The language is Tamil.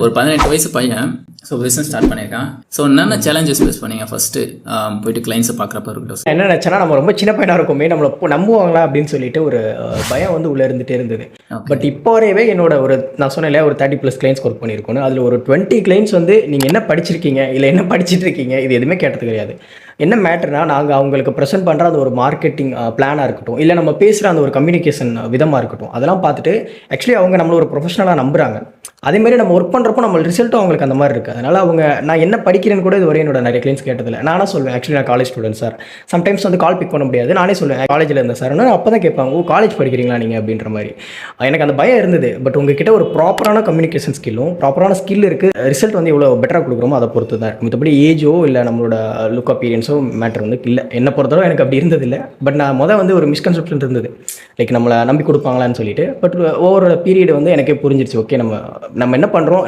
ஒரு 18 வயசு பையன் ஸோ பிஸ்னஸ் ஸ்டார்ட் பண்ணியிருக்கான். ஸோ என்னென்ன சேலஞ்சஸ் ஃபேஸ் பண்ணீங்க ஃபர்ஸ்ட்டு போயிட்டு கிளைண்ட்ஸை பார்க்குறப்ப இருக்கட்டும்? என்ன நினச்சேன்னா, நம்ம ரொம்ப சின்ன பையனாக இருக்குமே, நம்மளை நம்புவாங்களா அப்படின்னு சொல்லிட்டு ஒரு பயம் வந்து உள்ளே இருந்துகிட்டே இருந்தது. பட் இப்போ வரையவே என்னோட நான் சொன்னேன் இல்லையா, ஒரு 30+ கிளைண்ட்ஸ் ஒர்க் பண்ணியிருக்கோன்னு. அதில் ஒரு 20 கிளைண்ட்ஸ் வந்து நீங்கள் என்ன படிச்சிருக்கீங்க, இல்லை என்ன படிச்சுட்டு இருக்கீங்க, இது எதுவுமே கேட்டது கிடையாது. என்ன மேட்டர்னா, நாங்கள் அவங்களுக்கு ப்ரெசென்ட் பண்ணுற அந்த ஒரு மார்க்கெட்டிங் பிளானாக இருக்கட்டும், இல்லை நம்ம பேசுகிற அந்த ஒரு கம்யூனிகேஷன் விதமாக இருக்கட்டும், அதெல்லாம் பார்த்துட்டு ஆக்சுவலி அவங்க நம்மளை ஒரு ப்ரொஃபஷனலாக நம்புகிறாங்க. அதேமாதிரி நம்ம ஒர்க் பண்ணுறப்போ நம்ம ரிசல்ட்டும் அவங்களுக்கு அந்த மாதிரி இருக்குது. அதனால் அவங்க நான் என்ன படிக்கிறேன்னு கூட இது வரையும் என்னோட நிறைய கிளைண்ட்ஸ் கேட்டதில்லை. நானே சொல்லுவேன், ஆக்சுவலி நான் காலேஜ் ஸ்டூடெண்ட் சார். சம்டைம்ஸ் வந்து கால் பிக் பண்ண முடியாது, நானே சொல்லுவேன் காலேஜில் இருந்தேன் சார். அப்போ தான் கேட்பாங்க, ஓ காலேஜ் படிக்கிறீங்களா நீங்கள் அப்படின்ற மாதிரி. எனக்கு அந்த பயம் இருந்தது. பட் உங்ககிட்ட ஒரு ப்ராப்பரான கம்யூனிகேஷன் ஸ்கில்லும் ப்ராப்பரான ஸ்கில் இருக்குது, ரிசல்ட் வந்து எவ்வளோ பெட்டராக கொடுக்குறோமோ அதை பொறுத்து தான் இருக்கும். மற்றபடி ஏஜோ இல்லை நம்மளோட லுக் அப்பீரியன்ஸோ மேட்டர் வந்து இல்லை. என்ன பொறுத்தவரை எனக்கு அப்படி இருந்ததில்லை. பட் நான் வந்து ஒரு மிஸ்கன்செப்ஷன் இருந்தது, லைக் நம்மளை நம்பி கொடுப்பாங்களான்னு சொல்லிட்டு. பட் ஒவ்வொரு பீரியட் வந்து எனக்கே புரிஞ்சிருச்சு, ஓகே நம்ம என்ன பண்ணுறோம்,